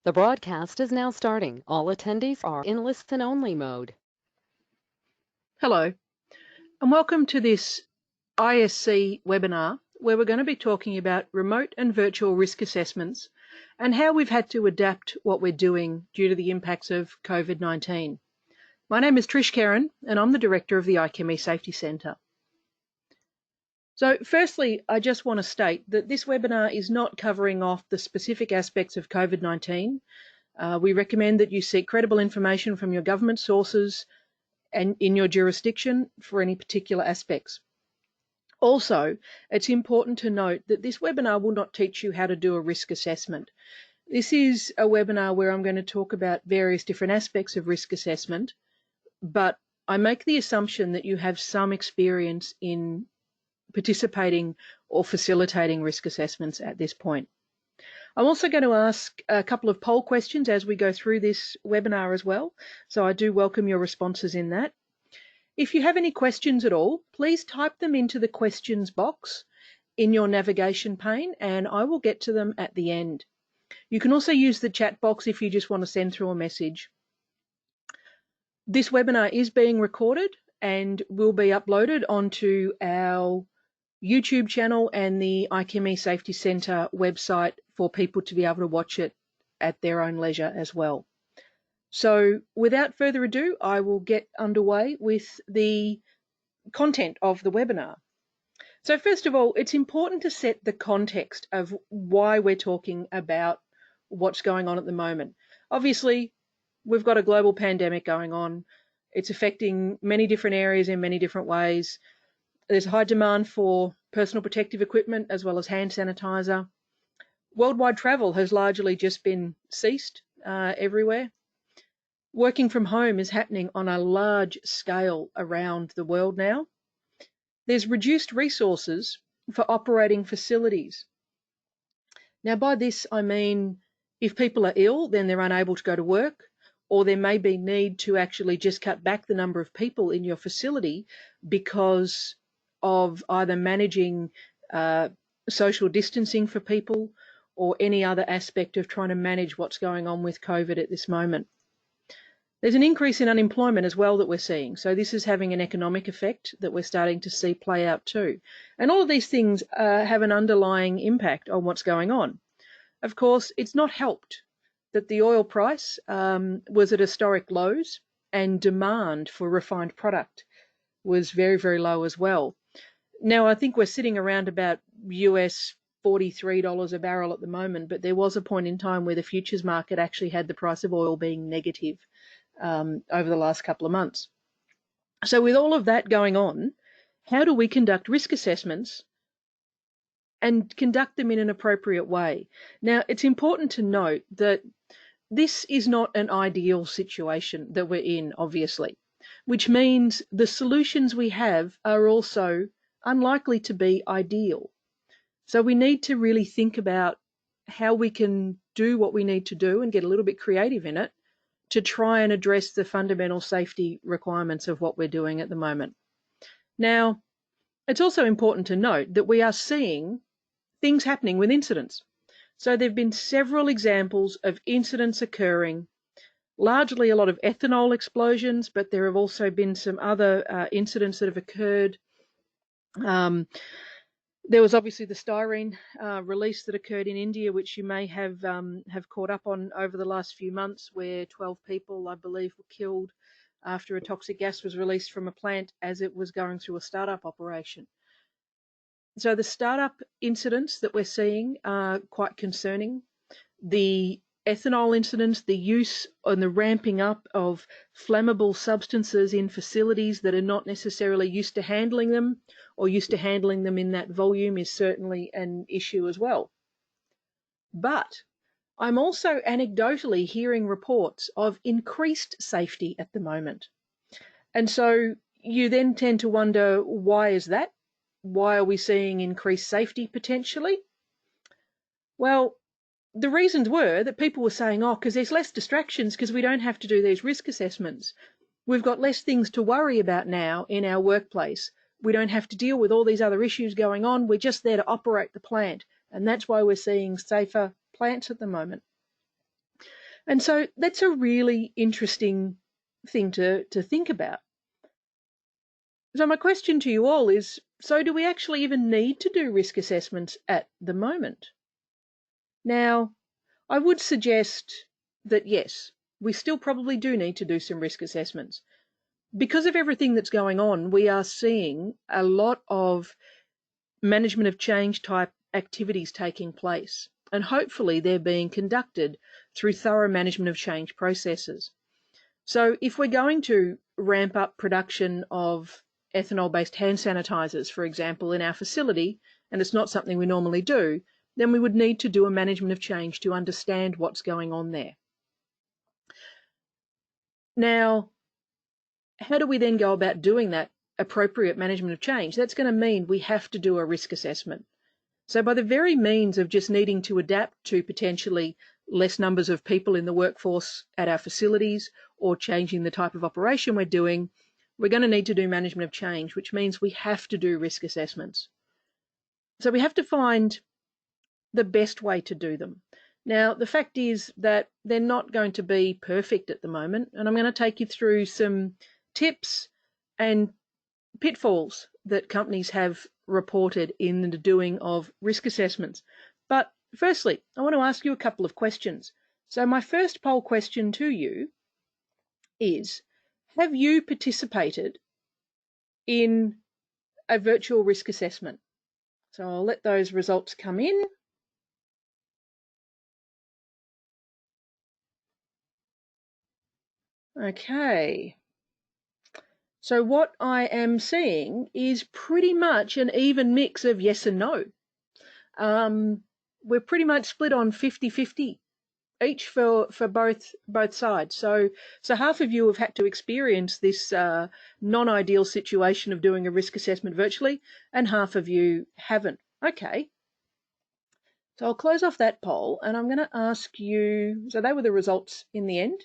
The broadcast is now starting. All attendees are in listen-only mode. Hello, and welcome to this ISC webinar where we're going to be talking about remote and virtual risk assessments and how we've had to adapt what we're doing due to the impacts of COVID-19. My name is Trish Kerin and I'm the Director of the iChemie Safety Centre. So firstly, I just want to state that this webinar is not covering off the specific aspects of COVID-19. We recommend that you seek credible information from your government sources and in your jurisdiction for any particular aspects. Also, it's important to note that this webinar will not teach you how to do a risk assessment. This is a webinar where I'm going to talk about various different aspects of risk assessment, but I make the assumption that you have some experience in participating or facilitating risk assessments at this point. I'm also going to ask a couple of poll questions as we go through this webinar as well, so I do welcome your responses in that. If you have any questions at all, please type them into the questions box in your navigation pane and I will get to them at the end. You can also use the chat box if you just want to send through a message. This webinar is being recorded and will be uploaded onto our YouTube channel and the iChemie Safety Centre website for people to be able to watch it at their own leisure as well. So without further ado, I will get underway with the content of the webinar. So first of all, it's important to set the context of why we're talking about what's going on at the moment. Obviously, we've got a global pandemic going on. It's affecting many different areas in many different ways. There's high demand for personal protective equipment as well as hand sanitizer. Worldwide travel has largely just been ceased everywhere. Working from home is happening on a large scale around the world now. There's reduced resources for operating facilities. Now, by this, I mean if people are ill, then they're unable to go to work, or there may be need to actually just cut back the number of people in your facility because of either managing social distancing for people or any other aspect of trying to manage what's going on with COVID at this moment. There's an increase in unemployment as well that we're seeing. So this is having an economic effect that we're starting to see play out too. And all of these things have an underlying impact on what's going on. Of course, it's not helped that the oil price was at historic lows and demand for refined product was very, very low as well. Now, I think we're sitting around about US $43 a barrel at the moment, but there was a point in time where the futures market actually had the price of oil being negative over the last couple of months. So with all of that going on, how do we conduct risk assessments and conduct them in an appropriate way? Now, it's important to note that this is not an ideal situation that we're in, obviously, which means the solutions we have are also unlikely to be ideal. So we need to really think about how we can do what we need to do and get a little bit creative in it to try and address the fundamental safety requirements of what we're doing at the moment. Now, it's also important to note that we are seeing things happening with incidents. So there have been several examples of incidents occurring, largely a lot of ethanol explosions, but there have also been some other incidents that have occurred. There was obviously the styrene release that occurred in India, which you may have caught up on over the last few months, where 12 people, I believe, were killed after a toxic gas was released from a plant as it was going through a startup operation. So the startup incidents that we're seeing are quite concerning. The ethanol incidents, the use and the ramping up of flammable substances in facilities that are not necessarily used to handling them or used to handling them in that volume is certainly an issue as well. But I'm also anecdotally hearing reports of increased safety at the moment. And so you then tend to wonder, why is that? Why are we seeing increased safety potentially? Well, the reasons were that people were saying, oh, because there's less distractions because we don't have to do these risk assessments. We've got less things to worry about now in our workplace. We don't have to deal with all these other issues going on. We're just there to operate the plant. And that's why we're seeing safer plants at the moment. And so that's a really interesting thing to think about. So my question to you all is, so do we actually even need to do risk assessments at the moment? Now, I would suggest that yes, we still probably do need to do some risk assessments. Because of everything that's going on, we are seeing a lot of management of change type activities taking place, and hopefully they're being conducted through thorough management of change processes. So if we're going to ramp up production of ethanol-based hand sanitizers, for example, in our facility, and it's not something we normally do, then we would need to do a management of change to understand what's going on there. Now, how do we then go about doing that appropriate management of change? That's going to mean we have to do a risk assessment. So by the very means of just needing to adapt to potentially less numbers of people in the workforce at our facilities or changing the type of operation we're doing, we're going to need to do management of change, which means we have to do risk assessments. So we have to find the best way to do them. Now, the fact is that they're not going to be perfect at the moment, and I'm going to take you through some tips and pitfalls that companies have reported in the doing of risk assessments. But firstly, I want to ask you a couple of questions. So my first poll question to you is, have you participated in a virtual risk assessment? So I'll let those results come in. Okay. So what I am seeing is pretty much an even mix of yes and no. We're pretty much split on 50-50 each for both sides. So half of you have had to experience this non-ideal situation of doing a risk assessment virtually, and half of you haven't. Okay. So I'll close off that poll, and I'm going to ask you, so they were the results in the end.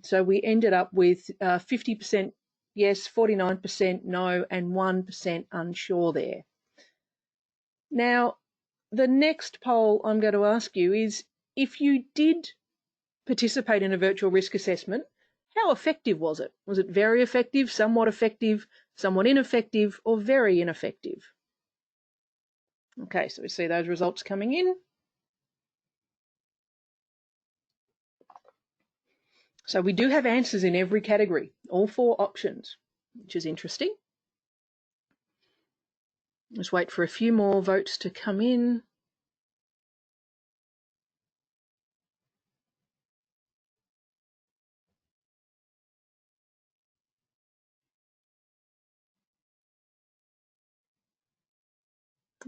So we ended up with 50% yes, 49% no, and 1% unsure there. Now, the next poll I'm going to ask you is, if you did participate in a virtual risk assessment, how effective was it? Was it very effective, somewhat ineffective, or very ineffective? Okay, so we see those results coming in. So we do have answers in every category, all 4 options, which is interesting. Just wait for a few more votes to come in.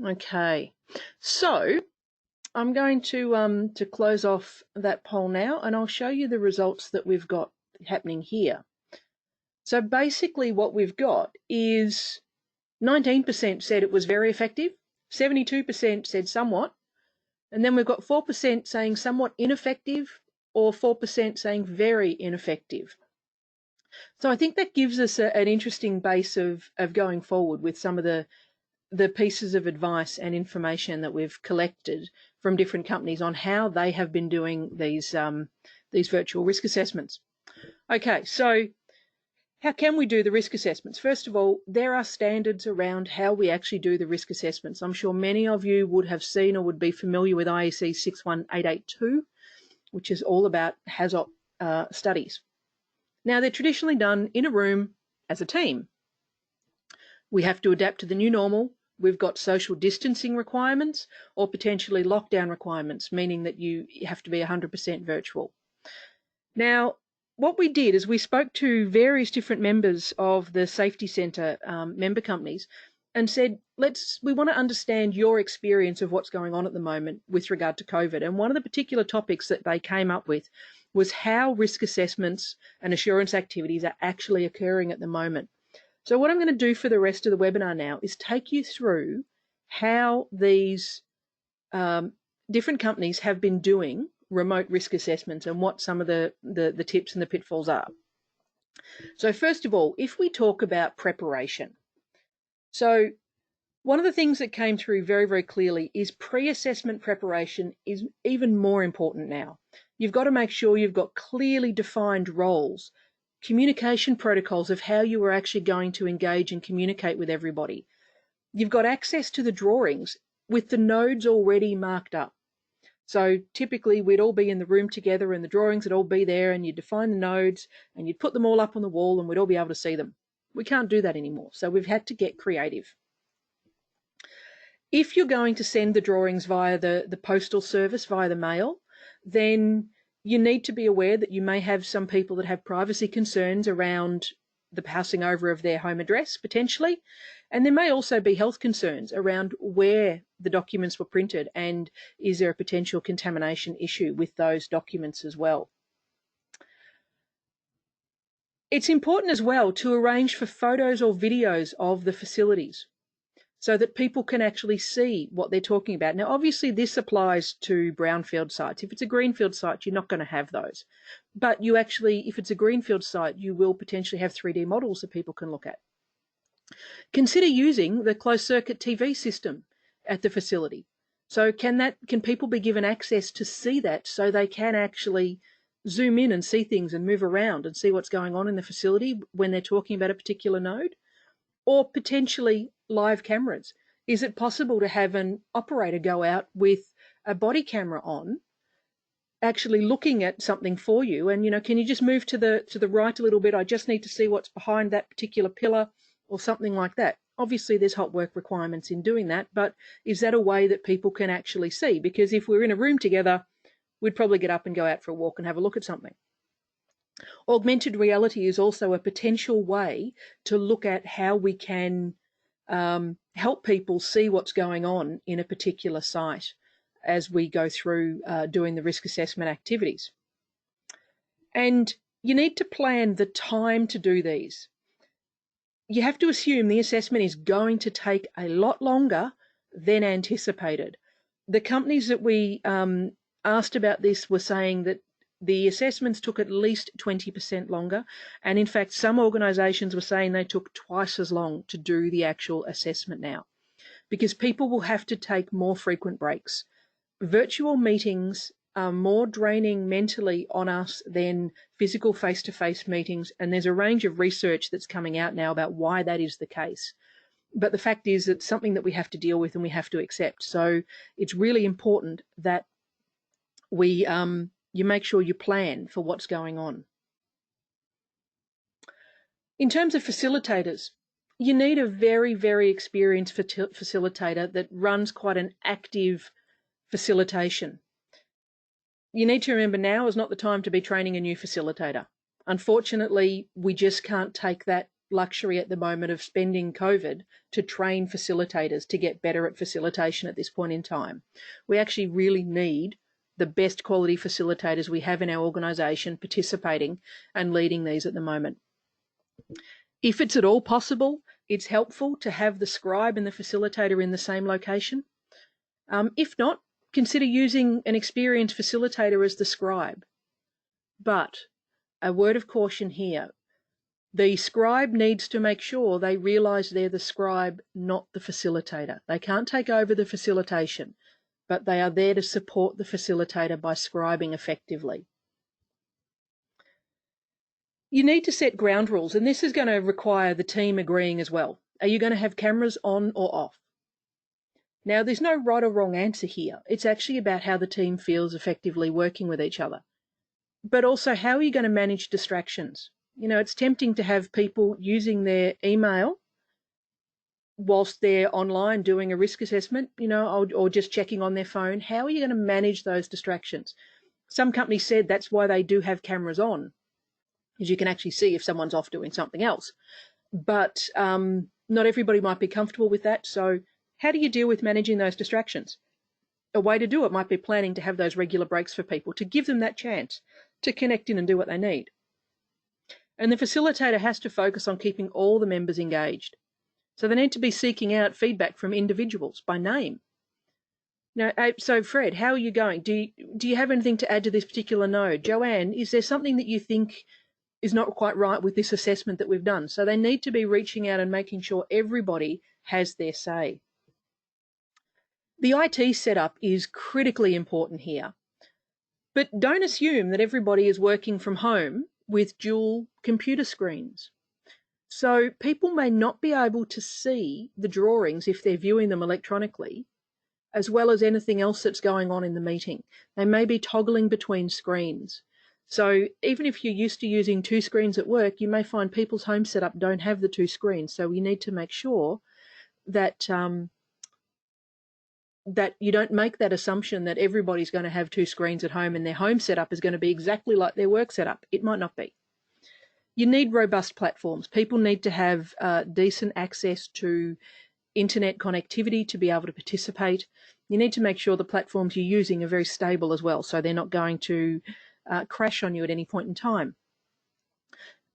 Okay, so I'm going to close off that poll now, and I'll show you the results that we've got happening here. So basically what we've got is 19% said it was very effective, 72% said somewhat, and then we've got 4% saying somewhat ineffective, or 4% saying very ineffective. So I think that gives us an interesting base of going forward with some of the pieces of advice and information that we've collected from different companies on how they have been doing these virtual risk assessments. Okay, so how can we do the risk assessments? First of all, there are standards around how we actually do the risk assessments. I'm sure many of you would have seen or would be familiar with IEC 61882, which is all about HAZOP studies. Now, they're traditionally done in a room as a team. We have to adapt to the new normal. We've got social distancing requirements or potentially lockdown requirements, meaning that you have to be 100% virtual. Now, what we did is we spoke to various different members of the Safety Centre member companies and said, we want to understand your experience of what's going on at the moment with regard to COVID. And one of the particular topics that they came up with was how risk assessments and assurance activities are actually occurring at the moment. So what I'm going to do for the rest of the webinar now is take you through how these different companies have been doing remote risk assessments and what some of the tips and the pitfalls are. So first of all, if we talk about preparation, so One of the things that came through very, very clearly is pre-assessment preparation is even more important now. You've got to make sure you've got clearly defined roles, communication protocols of how you are actually going to engage and communicate with everybody. You've got access to the drawings with the nodes already marked up. So typically we'd all be in the room together and the drawings would all be there, and you'd define the nodes and you'd put them all up on the wall and we'd all be able to see them. We can't do that anymore. So we've had to get creative. If you're going to send the drawings via the postal service, via the mail, then you need to be aware that you may have some people that have privacy concerns around the passing over of their home address, potentially. And there may also be health concerns around where the documents were printed and is there a potential contamination issue with those documents as well. It's important as well to arrange for photos or videos of the facilities, so that people can actually see what they're talking about. Now, obviously, this applies to brownfield sites. If it's a greenfield site, you're not going to have those. But you actually, if it's a greenfield site, you will potentially have 3D models that people can look at. Consider using the closed-circuit TV system at the facility. So can people be given access to see that so they can actually zoom in and see things and move around and see what's going on in the facility when they're talking about a particular node? Or potentially live cameras. Is it possible to have an operator go out with a body camera on, actually looking at something for you, and can you just move to the right a little bit? I just need to see what's behind that particular pillar, or something like that. Obviously there's hot work requirements in doing that, but is that a way that people can actually see? Because if we're in a room together, we'd probably get up and go out for a walk and have a look at something. Augmented reality is also a potential way to look at how we can help people see what's going on in a particular site as we go through doing the risk assessment activities. And you need to plan the time to do these. You have to assume the assessment is going to take a lot longer than anticipated. The companies that we asked about this were saying that the assessments took at least 20% longer, and in fact some organisations were saying they took twice as long to do the actual assessment now, because people will have to take more frequent breaks. Virtual meetings are more draining mentally on us than physical face-to-face meetings, and there's a range of research that's coming out now about why that is the case. But the fact is it's something that we have to deal with and we have to accept. So it's really important that we you make sure you plan for what's going on. In terms of facilitators, you need a very, very experienced facilitator that runs quite an active facilitation. You need to remember now is not the time to be training a new facilitator. Unfortunately, we just can't take that luxury at the moment of spending COVID to train facilitators to get better at facilitation at this point in time. We actually really need the best quality facilitators we have in our organisation participating and leading these at the moment. If it's at all possible, it's helpful to have the scribe and the facilitator in the same location. If not, consider using an experienced facilitator as the scribe. But a word of caution here. The scribe needs to make sure they realise they're the scribe, not the facilitator. They can't take over the facilitation, but they are there to support the facilitator by scribing effectively. You need to set ground rules, and this is going to require the team agreeing as well. Are you going to have cameras on or off? Now, there's no right or wrong answer here. It's actually about how the team feels effectively working with each other. But also, how are you going to manage distractions? It's tempting to have people using their email whilst they're online doing a risk assessment, or just checking on their phone. How are you going to manage those distractions? Some companies said that's why they do have cameras on, because you can actually see if someone's off doing something else. But not everybody might be comfortable with that. So how do you deal with managing those distractions? A way to do it might be planning to have those regular breaks for people, to give them that chance to connect in and do what they need. And the facilitator has to focus on keeping all the members engaged. So they need to be seeking out feedback from individuals by name. Now, so Fred, how are you going? Do you have anything to add to this particular node? Joanne, is there something that you think is not quite right with this assessment that we've done? So they need to be reaching out and making sure everybody has their say. The IT setup is critically important here, but don't assume that everybody is working from home with dual computer screens. So people may not be able to see the drawings if they're viewing them electronically, as well as anything else that's going on in the meeting. They may be toggling between screens. So even if you're used to using two screens at work, you may find people's home setup don't have the two screens. So we need to make sure that that you don't make that assumption that everybody's going to have two screens at home and their home setup is going to be exactly like their work setup. It might not be. You need robust platforms. People need to have decent access to internet connectivity to be able to participate. You need to make sure the platforms you're using are very stable as well, so they're not going to crash on you at any point in time.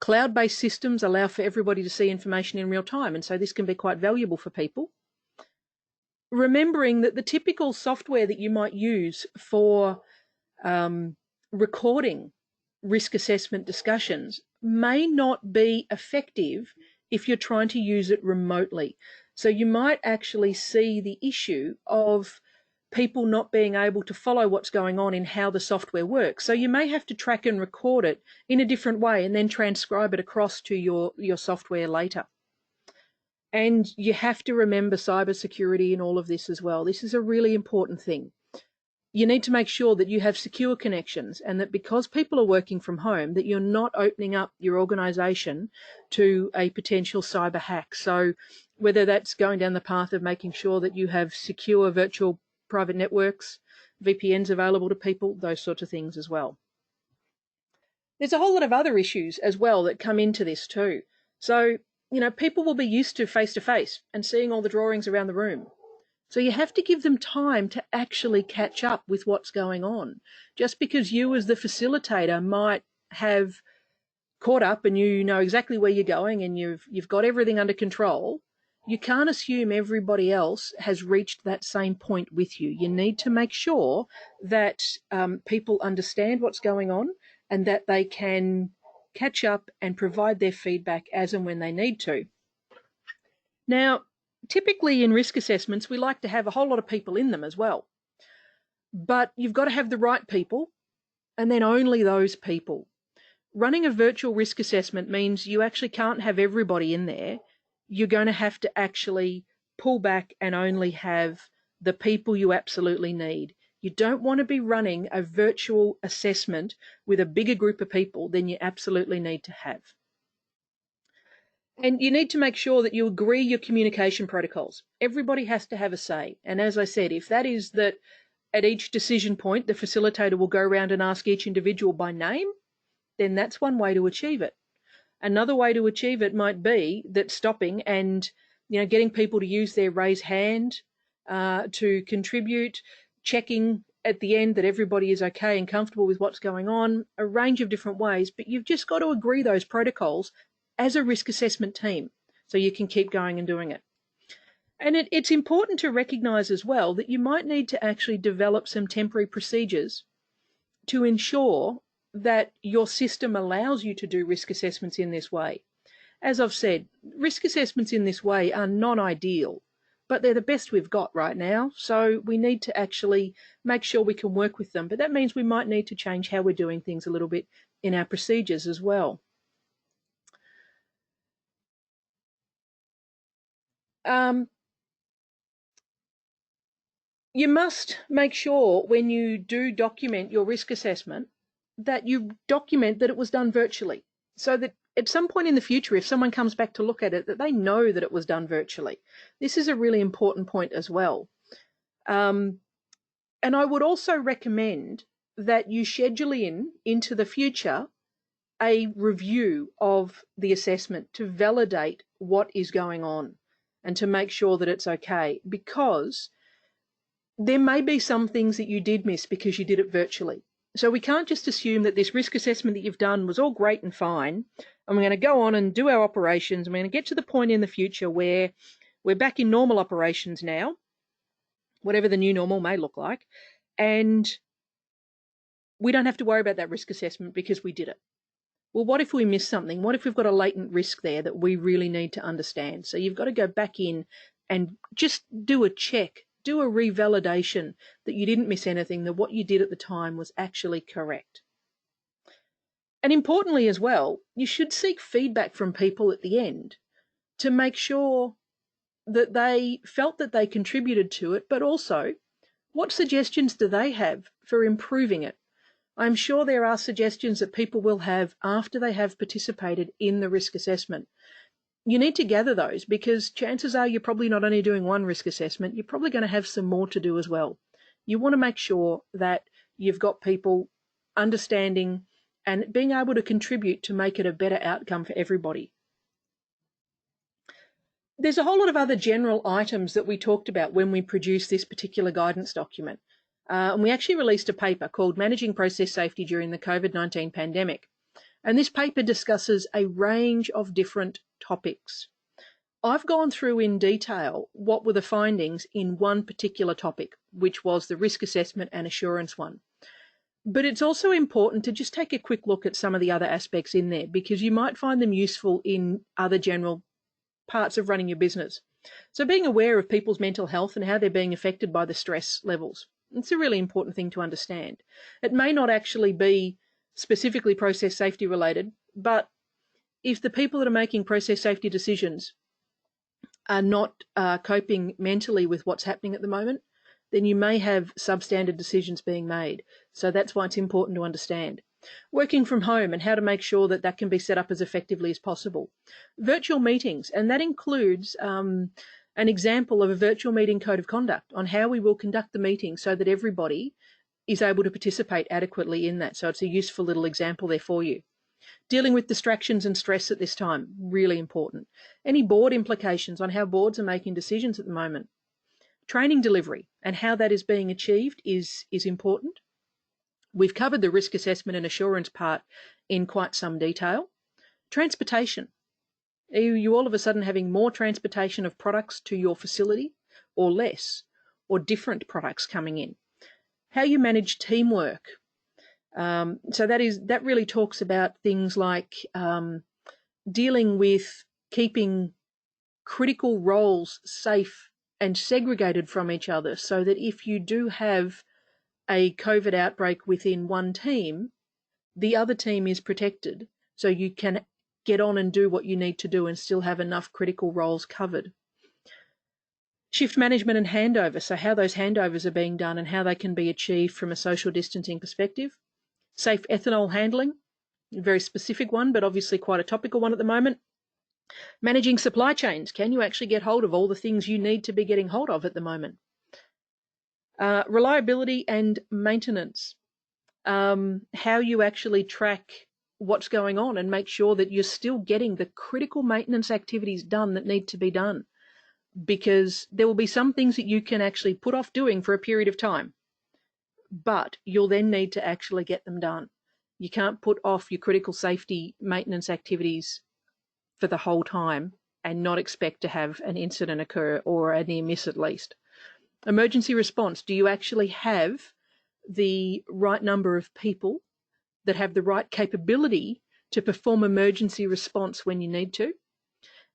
Cloud-based systems allow for everybody to see information in real time, and so this can be quite valuable for people. Remembering that the typical software that you might use for recording risk assessment discussions may not be effective if you're trying to use it remotely. So you might actually see the issue of people not being able to follow what's going on in how the software works. So you may have to track and record it in a different way and then transcribe it across to your software later. And you have to remember cybersecurity in all of this as well. This is a really important thing. You need to make sure that you have secure connections, and that because people are working from home, that you're not opening up your organization to a potential cyber hack. So whether that's going down the path of making sure that you have secure virtual private networks, VPNs available to people, those sorts of things as well. There's a whole lot of other issues as well that come into this too. So, people will be used to face-to-face and seeing all the drawings around the room. So you have to give them time to actually catch up with what's going on. Just because you as the facilitator might have caught up and you know exactly where you're going and you've got everything under control, you can't assume everybody else has reached that same point with you. You need to make sure that people understand what's going on and that they can catch up and provide their feedback as and when they need to. Now, typically in risk assessments, we like to have a whole lot of people in them as well. But you've got to have the right people, and then only those people. Running a virtual risk assessment means you actually can't have everybody in there. You're going to have to actually pull back and only have the people you absolutely need. You don't want to be running a virtual assessment with a bigger group of people than you absolutely need to have. And you need to make sure that you agree your communication protocols. Everybody has to have a say. And as I said, if that is that at each decision point, the facilitator will go around and ask each individual by name, then that's one way to achieve it. Another way to achieve it might be that stopping and getting people to use their raise hand to contribute, checking at the end that everybody is okay and comfortable with what's going on, a range of different ways, but you've just got to agree those protocols as a risk assessment team so you can keep going and doing it. And it's important to recognise as well that you might need to actually develop some temporary procedures to ensure that your system allows you to do risk assessments in this way. As I've said, risk assessments in this way are non-ideal, but they're the best we've got right now, so we need to actually make sure we can work with them. But that means we might need to change how we're doing things a little bit in our procedures as well. You must make sure when you do document your risk assessment that you document that it was done virtually, so that at some point in the future, if someone comes back to look at it, that they know that it was done virtually. This is a really important point as well. And I would also recommend that you schedule into the future a review of the assessment to validate what is going on and to make sure that it's okay, because there may be some things that you did miss because you did it virtually. So we can't just assume that this risk assessment that you've done was all great and fine, and we're going to go on and do our operations, and we're going to get to the point in the future where we're back in normal operations now, whatever the new normal may look like, and we don't have to worry about that risk assessment because we did it. Well, what if we miss something? What if we've got a latent risk there that we really need to understand? So you've got to go back in and just do a check. do a revalidation that you didn't miss anything, that what you did at the time was actually correct. And importantly as well, you should seek feedback from people at the end to make sure that they felt that they contributed to it, but also what suggestions do they have for improving it? I'm sure there are suggestions that people will have after they have participated in the risk assessment. You need to gather those because chances are you're probably not only doing one risk assessment, you're probably going to have some more to do as well. You want to make sure that you've got people understanding and being able to contribute to make it a better outcome for everybody. There's a whole lot of other general items that we talked about when we produced this particular guidance document. And we actually released a paper called Managing Process Safety During the COVID-19 Pandemic. And this paper discusses a range of different topics. I've gone through in detail what were the findings in one particular topic, which was the risk assessment and assurance one. But it's also important to just take a quick look at some of the other aspects in there because you might find them useful in other general parts of running your business. So being aware of people's mental health and how they're being affected by the stress levels, it's a really important thing to understand. It may not actually be specifically process safety related, but if the people that are making process safety decisions are not coping mentally with what's happening at the moment, then you may have substandard decisions being made. So that's why it's important to understand. Working from home and how to make sure that that can be set up as effectively as possible. Virtual meetings, and that includes an example of a virtual meeting code of conduct on how we will conduct the meeting so that everybody is able to participate adequately in that. So it's a useful little example there for you. Dealing with distractions and stress at this time, really important. Any board implications on how boards are making decisions at the moment. Training delivery and how that is being achieved is important. We've covered the risk assessment and assurance part in quite some detail. Transportation. Are you all of a sudden having more transportation of products to your facility or less, or different products coming in? How you manage teamwork. So that really talks about things like dealing with keeping critical roles safe and segregated from each other so that if you do have a COVID outbreak within one team, the other team is protected so you can get on and do what you need to do and still have enough critical roles covered. Shift management and handover, so how those handovers are being done and how they can be achieved from a social distancing perspective. Safe ethanol handling, a very specific one, but obviously quite a topical one at the moment. Managing supply chains, can you actually get hold of all the things you need to be getting hold of at the moment? Reliability and maintenance, how you actually track what's going on and make sure that you're still getting the critical maintenance activities done that need to be done. Because there will be some things that you can actually put off doing for a period of time, but you'll then need to actually get them done. You can't put off your critical safety maintenance activities for the whole time and not expect to have an incident occur or a near miss at least. Emergency response. Do you actually have the right number of people that have the right capability to perform emergency response when you need to?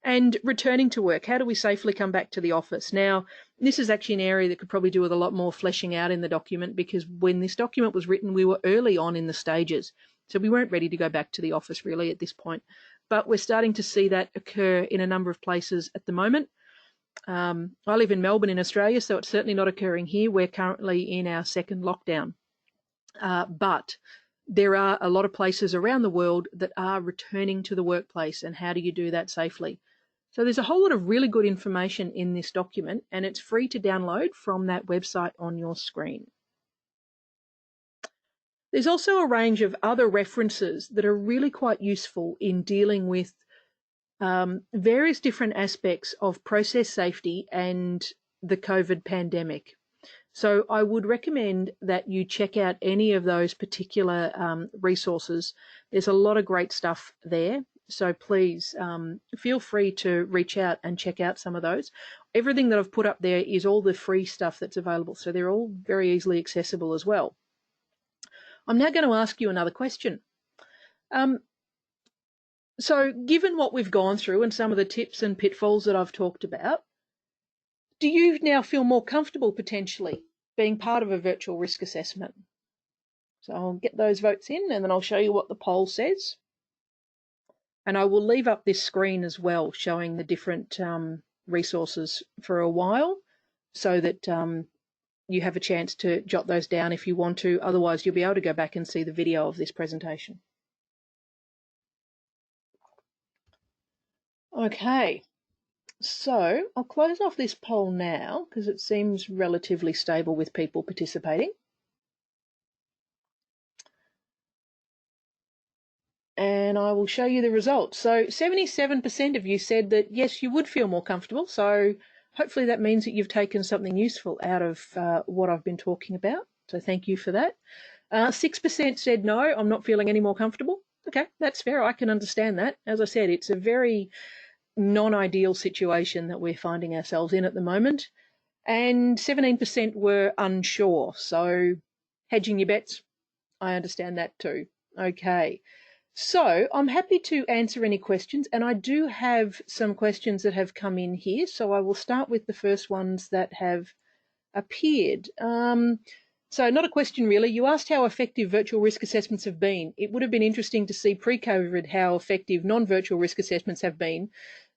And returning to work. How do we safely come back to the office? Now, this is actually an area that could probably do with a lot more fleshing out in the document because when this document was written, we were early on in the stages. So we weren't ready to go back to the office really at this point. But we're starting to see that occur in a number of places at the moment. I live in Melbourne in Australia, so it's certainly not occurring here. We're currently in our second lockdown. But there are a lot of places around the world that are returning to the workplace, and how do you do that safely? So there's a whole lot of really good information in this document, and it's free to download from that website on your screen. There's also a range of other references that are really quite useful in dealing with various different aspects of process safety and the COVID pandemic. So I would recommend that you check out any of those particular resources. There's a lot of great stuff there. So please feel free to reach out and check out some of those. Everything that I've put up there is all the free stuff that's available. So they're all very easily accessible as well. I'm now going to ask you another question. So given what we've gone through and some of the tips and pitfalls that I've talked about, Do you now feel more comfortable potentially being part of a virtual risk assessment? So I'll get those votes in and then I'll show you what the poll says. And I will leave up this screen as well, showing the different resources for a while so that you have a chance to jot those down if you want to. Otherwise, you'll be able to go back and see the video of this presentation. Okay, so I'll close off this poll now because it seems relatively stable with people participating. And I will show you the results. So 77% of you said that yes, you would feel more comfortable. So hopefully that means that you've taken something useful out of what I've been talking about. So thank you for that. 6% said no, I'm not feeling any more comfortable. Okay, that's fair. I can understand that. As I said, it's a very non-ideal situation that we're finding ourselves in at the moment. And 17% were unsure. So hedging your bets, I understand that too. Okay. So I'm happy to answer any questions, and I do have some questions that have come in here. So I will start with the first ones that have appeared. So not a question really. You asked how effective virtual risk assessments have been. It would have been interesting to see pre-COVID how effective non-virtual risk assessments have been,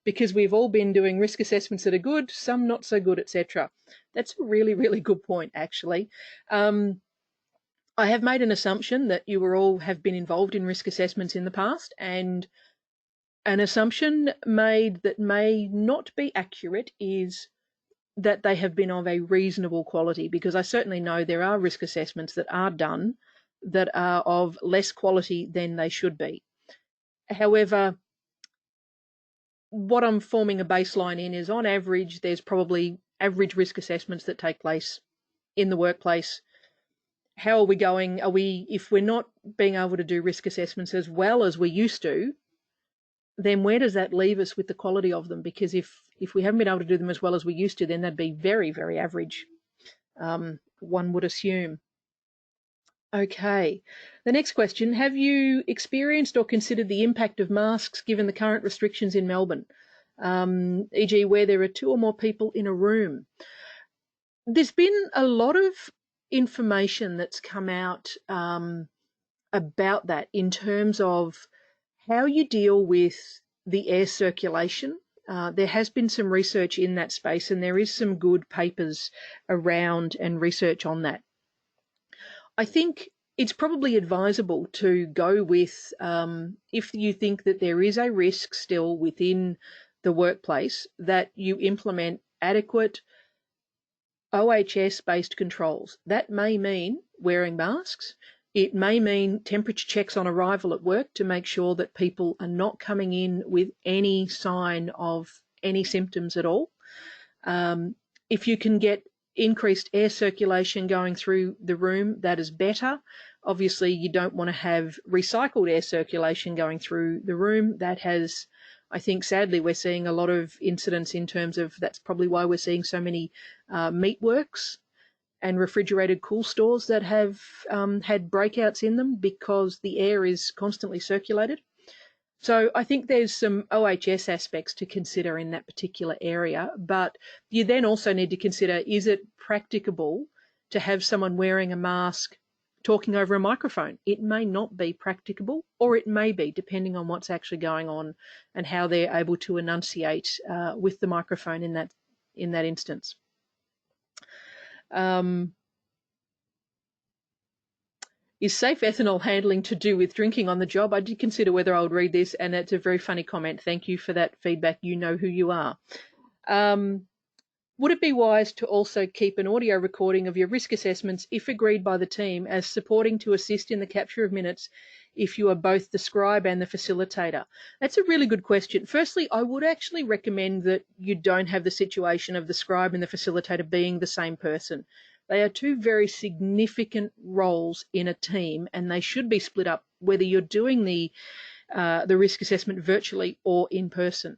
because we've all been doing risk assessments that are good, some not so good, etc. That's a really, really good point, actually. I have made an assumption that you all have been involved in risk assessments in the past, and an assumption made that may not be accurate is that they have been of a reasonable quality, because I certainly know there are risk assessments that are done that are of less quality than they should be. However, what I'm forming a baseline in is on average, there's probably average risk assessments that take place in the workplace. How are we going? If we're not being able to do risk assessments as well as we used to, then where does that leave us with the quality of them? Because if we haven't been able to do them as well as we used to, then that'd be very, very average, one would assume. Okay, the next question, have you experienced or considered the impact of masks given the current restrictions in Melbourne, e.g. where there are 2 or more people in a room? There's been a lot of information that's come out about that in terms of how you deal with the air circulation. There has been some research in that space, and there is some good papers around and research on that. I think it's probably advisable to go with, if you think that there is a risk still within the workplace, that you implement adequate OHS-based controls. That may mean wearing masks. It may mean temperature checks on arrival at work to make sure that people are not coming in with any sign of any symptoms at all. If you can get increased air circulation going through the room, that is better. Obviously, you don't want to have recycled air circulation going through the room. That has, I think, sadly, we're seeing a lot of incidents in terms of, that's probably why we're seeing so many meatworks and refrigerated cool stores that have had breakouts in them, because the air is constantly circulated. So I think there's some OHS aspects to consider in that particular area, but you then also need to consider, is it practicable to have someone wearing a mask talking over a microphone? It may not be practicable, or it may be, depending on what's actually going on and how they're able to enunciate with the microphone in that instance. Is safe ethanol handling to do with drinking on the job? I did consider whether I would read this, and it's a very funny comment. Thank you for that feedback. You know who you are. Would it be wise to also keep an audio recording of your risk assessments, if agreed by the team, as supporting to assist in the capture of minutes if you are both the scribe and the facilitator? That's a really good question. Firstly, I would actually recommend that you don't have the situation of the scribe and the facilitator being the same person. They are 2 very significant roles in a team, and they should be split up, whether you're doing the risk assessment virtually or in person.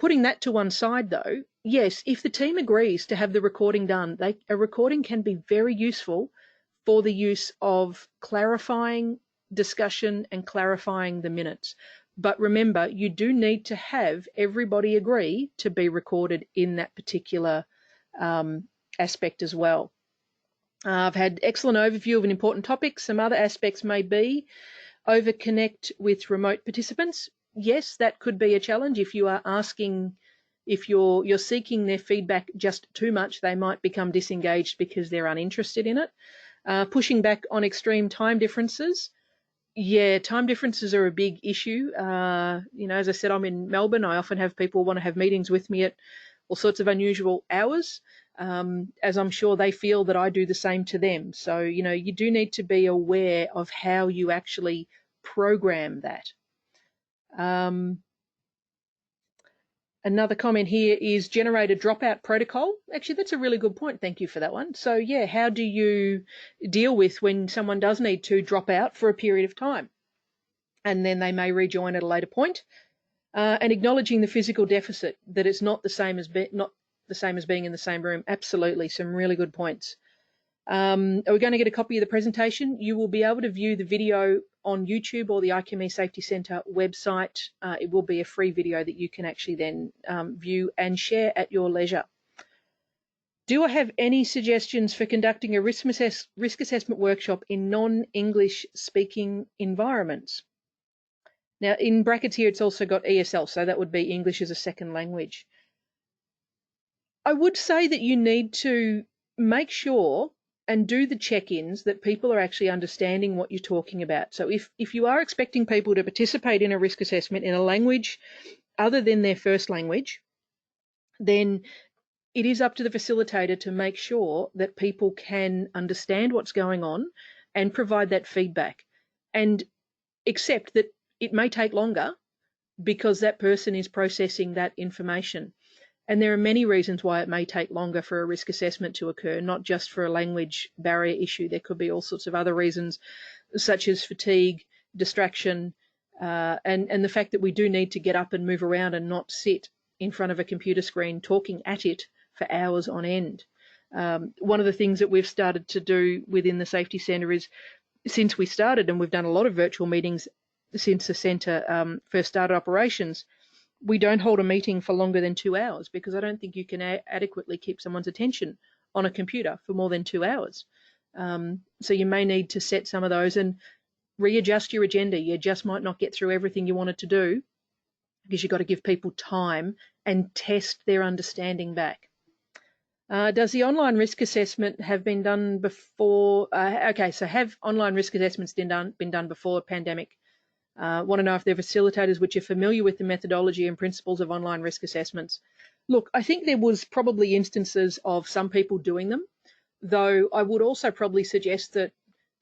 Putting that to one side though, yes, if the team agrees to have the recording done, a recording can be very useful for the use of clarifying discussion and clarifying the minutes. But remember, you do need to have everybody agree to be recorded in that particular aspect as well. I've had excellent overview of an important topic. Some other aspects may be over-connect with remote participants. Yes, that could be a challenge. If you are asking, if you're seeking their feedback just too much, they might become disengaged because they're uninterested in it. Pushing back on extreme time differences. Yeah, time differences are a big issue. As I said, I'm in Melbourne. I often have people want to have meetings with me at all sorts of unusual hours, as I'm sure they feel that I do the same to them. So, you do need to be aware of how you actually program that. Another comment here is generate a dropout protocol. Actually, that's a really good point. Thank you for that one. So yeah, how do you deal with when someone does need to drop out for a period of time and then they may rejoin at a later point? And acknowledging the physical deficit, that it's not the same as being in the same room. Absolutely, some really good points. Are we going to get a copy of the presentation? You will be able to view the video on YouTube or the IQME Safety Centre website. It will be a free video that you can actually then view and share at your leisure. Do I have any suggestions for conducting a risk assessment workshop in non-English speaking environments? Now, in brackets here, it's also got ESL, so that would be English as a second language. I would say that you need to make sure and do the check-ins that people are actually understanding what you're talking about. So if you are expecting people to participate in a risk assessment in a language other than their first language, then it is up to the facilitator to make sure that people can understand what's going on and provide that feedback, and accept that it may take longer because that person is processing that information. And there are many reasons why it may take longer for a risk assessment to occur, not just for a language barrier issue. There could be all sorts of other reasons, such as fatigue, distraction, and the fact that we do need to get up and move around and not sit in front of a computer screen talking at it for hours on end. One of the things that we've started to do within the Safety Centre is, since we started, and we've done a lot of virtual meetings since the centre first started operations, we don't hold a meeting for longer than 2 hours, because I don't think you can adequately keep someone's attention on a computer for more than 2 hours. So you may need to set some of those and readjust your agenda. You just might not get through everything you wanted to do, because you've got to give people time and test their understanding back. Does the online risk assessment have been done before? Okay, so have online risk assessments been done before the pandemic? Want to know if they're facilitators which are familiar with the methodology and principles of online risk assessments. Look, I think there was probably instances of some people doing them, though I would also probably suggest that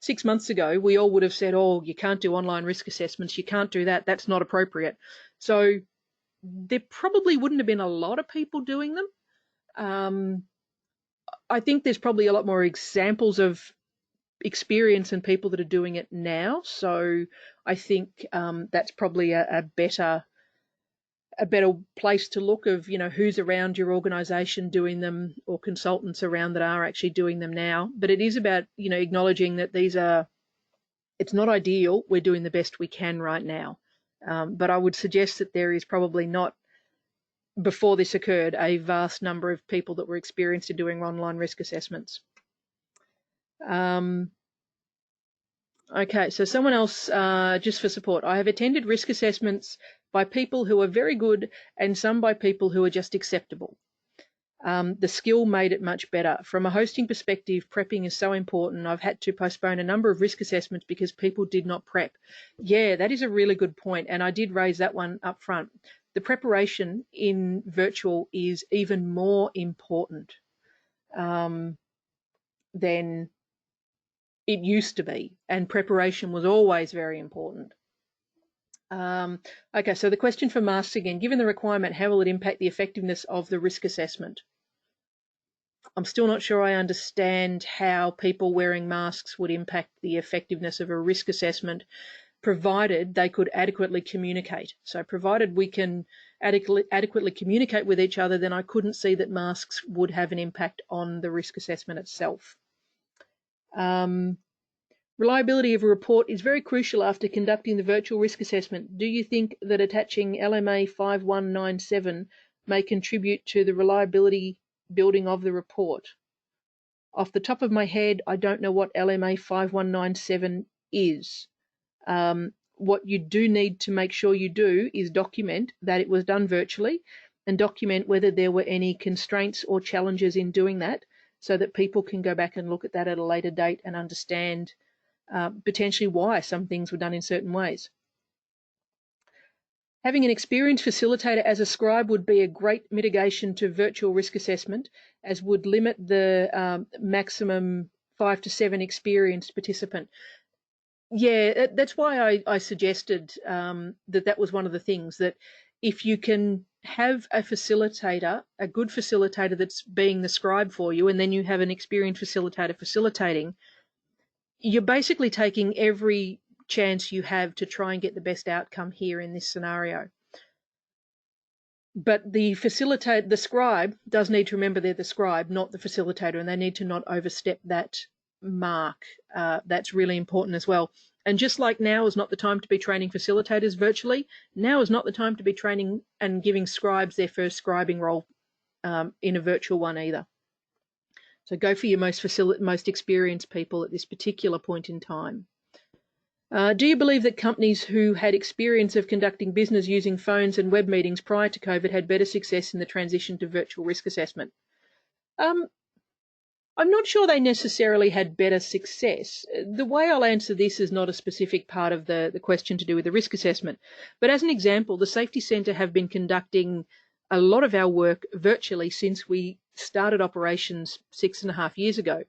6 months ago we all would have said, oh, you can't do online risk assessments, you can't do that, that's not appropriate. So there probably wouldn't have been a lot of people doing them. I think there's probably a lot more examples of experience and people that are doing it now. So I think that's probably a better place to look of, who's around your organisation doing them, or consultants around that are actually doing them now. But it is about, acknowledging that it's not ideal. We're doing the best we can right now. But I would suggest that there is probably not, before this occurred, a vast number of people that were experienced in doing online risk assessments. Okay, so someone else, just for support. I have attended risk assessments by people who are very good and some by people who are just acceptable. The skill made it much better. From a hosting perspective, prepping is so important. I've had to postpone a number of risk assessments because people did not prep. Yeah, that is a really good point, and I did raise that one up front. The preparation in virtual is even more important than it used to be, and preparation was always very important. Okay, so the question for masks again, given the requirement, how will it impact the effectiveness of the risk assessment? I'm still not sure I understand how people wearing masks would impact the effectiveness of a risk assessment, provided they could adequately communicate. So provided we can adequately communicate with each other, then I couldn't see that masks would have an impact on the risk assessment itself. Reliability of a report is very crucial after conducting the virtual risk assessment. Do you think that attaching LMA 5197 may contribute to the reliability building of the report? Off the top of my head, I don't know what LMA 5197 is. What you do need to make sure you do is document that it was done virtually and document whether there were any constraints or challenges in doing that so that people can go back and look at that at a later date and understand potentially why some things were done in certain ways. Having an experienced facilitator as a scribe would be a great mitigation to virtual risk assessment, as would limit the maximum 5 to 7 experienced participant. Yeah, that's why I suggested that was one of the things, that if you can have a facilitator, a good facilitator that's being the scribe for you, and then you have an experienced facilitator facilitating, you're basically taking every chance you have to try and get the best outcome here in this scenario. But the scribe does need to remember they're the scribe, not the facilitator, and they need to not overstep that mark. That's really important as well. And just like now is not the time to be training facilitators virtually, now is not the time to be training and giving scribes their first scribing role in a virtual one either. So go for your most experienced people at this particular point in time. Do you believe that companies who had experience of conducting business using phones and web meetings prior to COVID had better success in the transition to virtual risk assessment? I'm not sure they necessarily had better success. The way I'll answer this is not a specific part of the question to do with the risk assessment. But as an example, the Safety Centre have been conducting a lot of our work virtually since we started operations 6.5 years ago.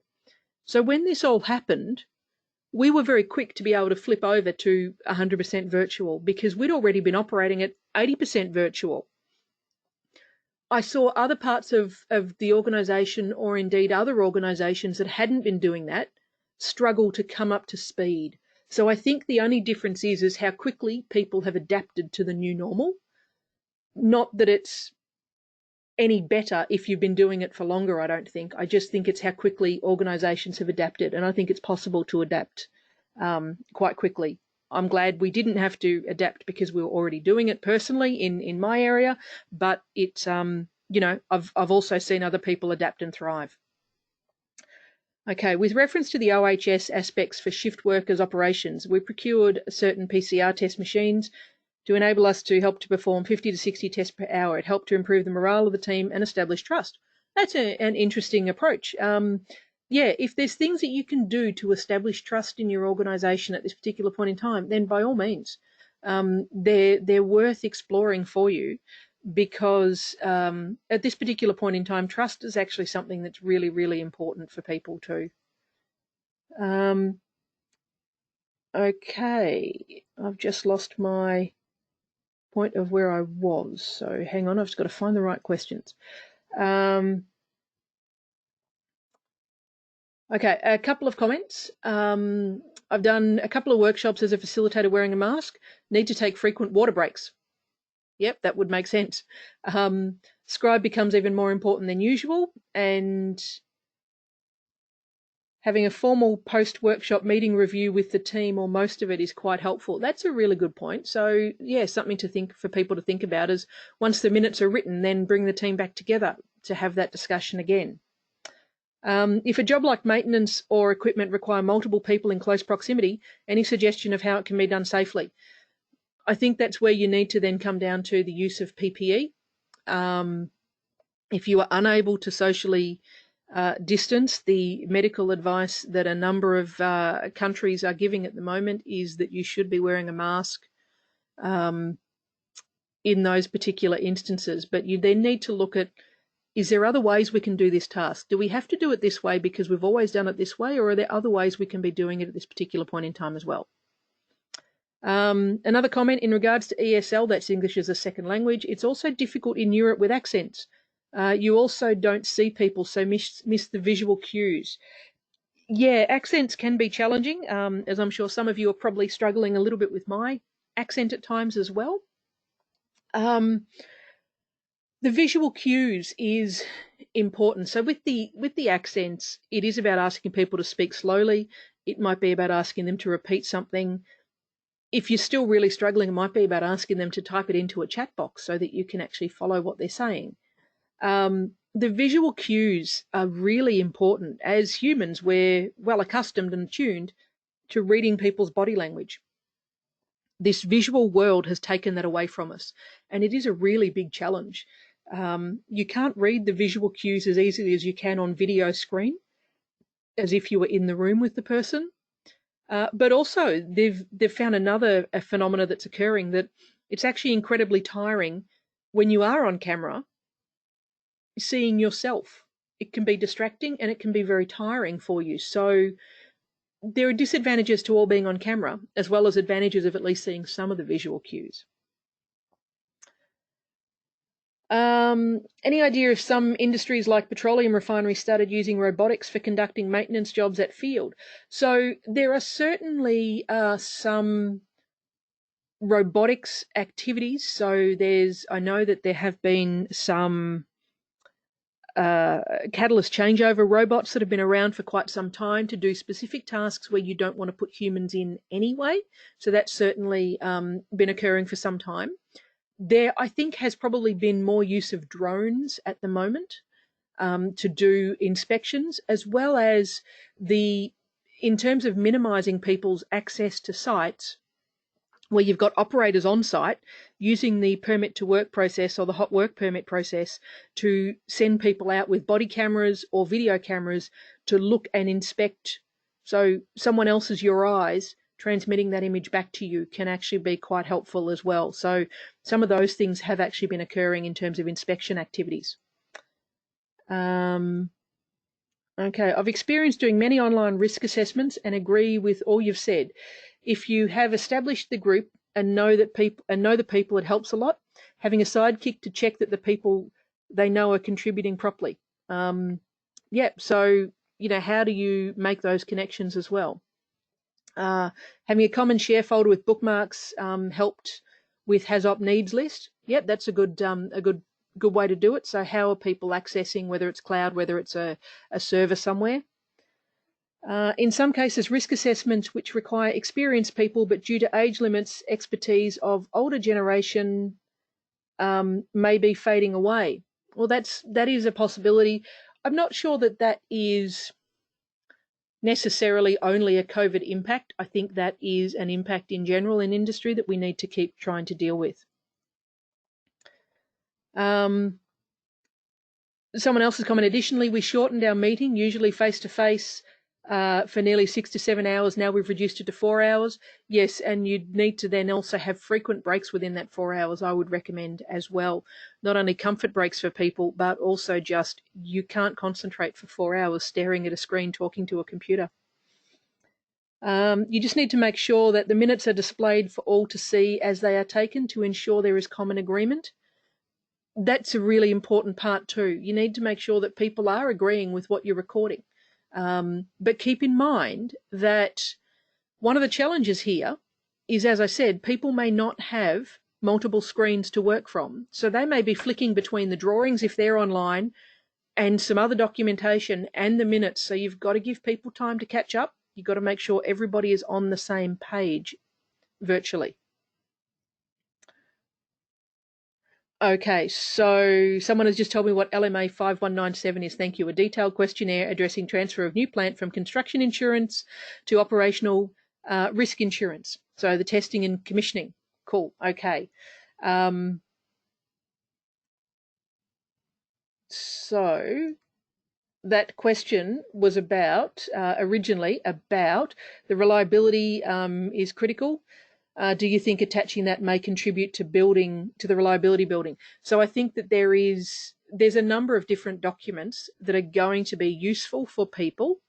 So when this all happened, we were very quick to be able to flip over to 100% virtual because we'd already been operating at 80% virtual. I saw other parts of the organisation, or indeed other organisations that hadn't been doing that, struggle to come up to speed. So I think the only difference is how quickly people have adapted to the new normal. Not that it's any better if you've been doing it for longer, I don't think. I just think it's how quickly organisations have adapted, and I think it's possible to adapt quite quickly. I'm glad we didn't have to adapt because we were already doing it personally in my area, but it's I've also seen other people adapt and thrive. Okay, with reference to the OHS aspects for shift workers operations, we procured certain PCR test machines to enable us to help to perform 50 to 60 tests per hour. It helped to improve the morale of the team and establish trust. That's an interesting approach. Yeah, if there's things that you can do to establish trust in your organisation at this particular point in time, then by all means, they're worth exploring for you, because at this particular point in time, trust is actually something that's really, really important for people too. Okay, I've just lost my point of where I was, so hang on, I've just got to find the right questions. Okay, a couple of comments. I've done a couple of workshops as a facilitator wearing a mask. Need to take frequent water breaks. Yep, that would make sense. Scribe becomes even more important than usual, and having a formal post-workshop meeting review with the team, or most of it, is quite helpful. That's a really good point. So yeah, something to think for people to think about is, once the minutes are written, then bring the team back together to have that discussion again. If a job like maintenance or equipment require multiple people in close proximity, any suggestion of how it can be done safely? I think that's where you need to then come down to the use of PPE. If you are unable to socially distance, the medical advice that a number of countries are giving at the moment is that you should be wearing a mask in those particular instances. But you then need to look at, is there other ways we can do this task? Do we have to do it this way because we've always done it this way, or are there other ways we can be doing it at this particular point in time as well? Another comment in regards to ESL, that's English as a second language. It's also difficult in Europe with accents. You also don't see people, so miss the visual cues. Yeah, accents can be challenging, as I'm sure some of you are probably struggling a little bit with my accent at times as well. The visual cues is important. So with the accents, it is about asking people to speak slowly It might be about asking them to repeat something. If you're still really struggling, it might be about asking them to type it into a chat box so that you can actually follow what they're saying. The visual cues are really important. As humans, we're well accustomed and attuned to reading people's body language. This visual world has taken that away from us, and it is a really big challenge. You can't read the visual cues as easily as you can on video screen, as if you were in the room with the person. But also, they've found another phenomena that's occurring, that it's actually incredibly tiring when you are on camera seeing yourself. It can be distracting and it can be very tiring for you. So there are disadvantages to all being on camera, as well as advantages of at least seeing some of the visual cues. Any idea if some industries like petroleum refineries started using robotics for conducting maintenance jobs at field? So there are certainly some robotics activities. So I know that there have been some catalyst changeover robots that have been around for quite some time to do specific tasks where you don't want to put humans in anyway. So that's certainly been occurring for some time. There, I think, has probably been more use of drones at the moment to do inspections, as well as in terms of minimising people's access to sites, where you've got operators on site using the permit to work process or the hot work permit process to send people out with body cameras or video cameras to look and inspect. So someone else's your eyes transmitting that image back to you can actually be quite helpful as well. So some of those things have actually been occurring in terms of inspection activities. Okay, I've experienced doing many online risk assessments and agree with all you've said. If you have established the group and know the people, it helps a lot. Having a sidekick to check that the people they know are contributing properly. So how do you make those connections as well? Having a common share folder with bookmarks helped with HasOp needs list. Yep, that's a good way to do it. So how are people accessing, whether it's cloud, whether it's a server somewhere? In some cases, risk assessments which require experienced people, but due to age limits, expertise of older generation may be fading away. Well, that is a possibility. I'm not sure that is necessarily only a COVID impact. I think that is an impact in general in industry that we need to keep trying to deal with. Someone else's comment. Additionally, we shortened our meeting, usually face-to-face, for nearly 6 to 7 hours. Now we've reduced it to 4 hours. Yes, and you'd need to then also have frequent breaks within that 4 hours, I would recommend as well. Not only comfort breaks for people, but also just you can't concentrate for 4 hours staring at a screen talking to a computer. You just need to make sure that the minutes are displayed for all to see as they are taken to ensure there is common agreement. That's a really important part too. You need to make sure that people are agreeing with what you're recording. But keep in mind that one of the challenges here is, as I said, people may not have multiple screens to work from. So they may be flicking between the drawings if they're online and some other documentation and the minutes. So you've got to give people time to catch up. You've got to make sure everybody is on the same page virtually. Okay, so someone has just told me what LMA 5197 is. Thank you. A detailed questionnaire addressing transfer of new plant from construction insurance to operational risk insurance. So the testing and commissioning. Cool. Okay. So that question was originally about the reliability is critical. Do you think attaching that may contribute to the reliability building? So I think that there's a number of different documents that are going to be useful for people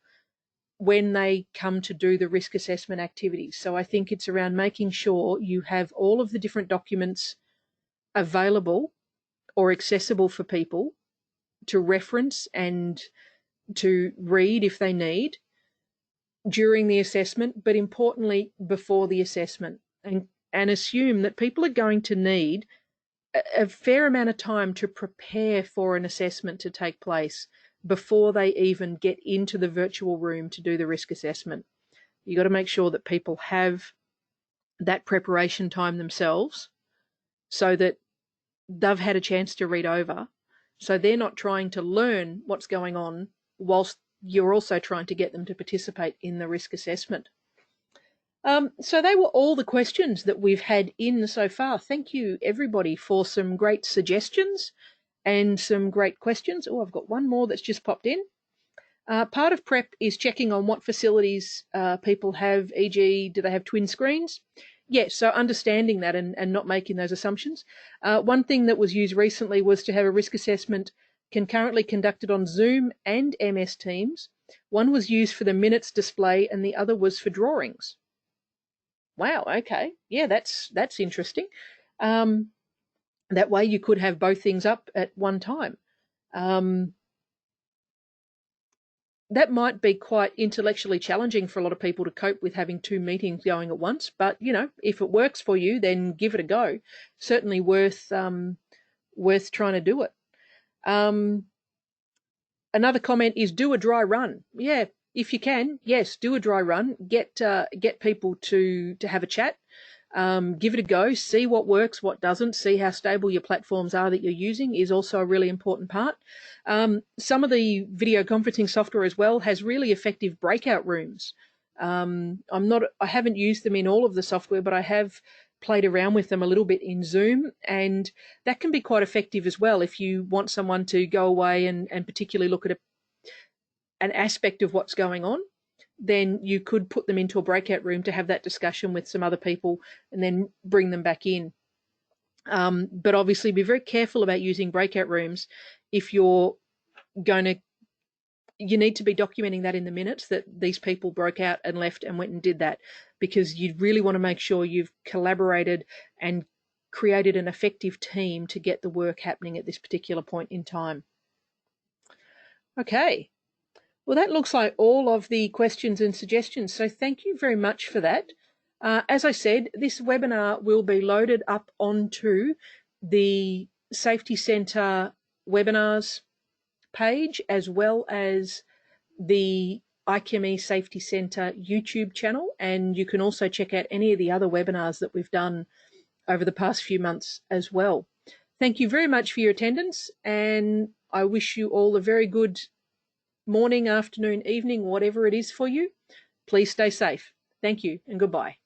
when they come to do the risk assessment activities. So I think it's around making sure you have all of the different documents available or accessible for people to reference and to read if they need during the assessment, but importantly before the assessment. And assume that people are going to need a fair amount of time to prepare for an assessment to take place before they even get into the virtual room to do the risk assessment. You got to make sure that people have that preparation time themselves so that they've had a chance to read over. So they're not trying to learn what's going on whilst you're also trying to get them to participate in the risk assessment. So they were all the questions that we've had in so far. Thank you, everybody, for some great suggestions and some great questions. Oh, I've got one more that's just popped in. Part of prep is checking on what facilities people have, e.g., do they have twin screens? Yes, so understanding that and not making those assumptions. One thing that was used recently was to have a risk assessment concurrently conducted on Zoom and MS Teams. One was used for the minutes display and the other was for drawings. Wow, okay. Yeah, that's interesting. That way you could have both things up at one time. That might be quite intellectually challenging for a lot of people to cope with having two meetings going at once, but if it works for you, then give it a go. Certainly worth trying to do it. Another comment is do a dry run. Yeah, if you can, yes, do a dry run. Get people to have a chat. Give it a go, see what works, what doesn't, see how stable your platforms are that you're using is also a really important part. Some of the video conferencing software as well has really effective breakout rooms. I haven't used them in all of the software, but I have played around with them a little bit in Zoom, and that can be quite effective as well if you want someone to go away and particularly look at an aspect of what's going on. Then you could put them into a breakout room to have that discussion with some other people and then bring them back in. But obviously be very careful about using breakout rooms if you need to be documenting that in the minutes that these people broke out and left and went and did that, because you really want to make sure you've collaborated and created an effective team to get the work happening at this particular point in time. Okay. Well, that looks like all of the questions and suggestions, so thank you very much for that. As I said, this webinar will be loaded up onto the Safety Centre webinars page as well as the IQME Safety Centre YouTube channel, and you can also check out any of the other webinars that we've done over the past few months as well. Thank you very much for your attendance, and I wish you all a very good morning, afternoon, evening, whatever it is for you. Please stay safe. Thank you and goodbye.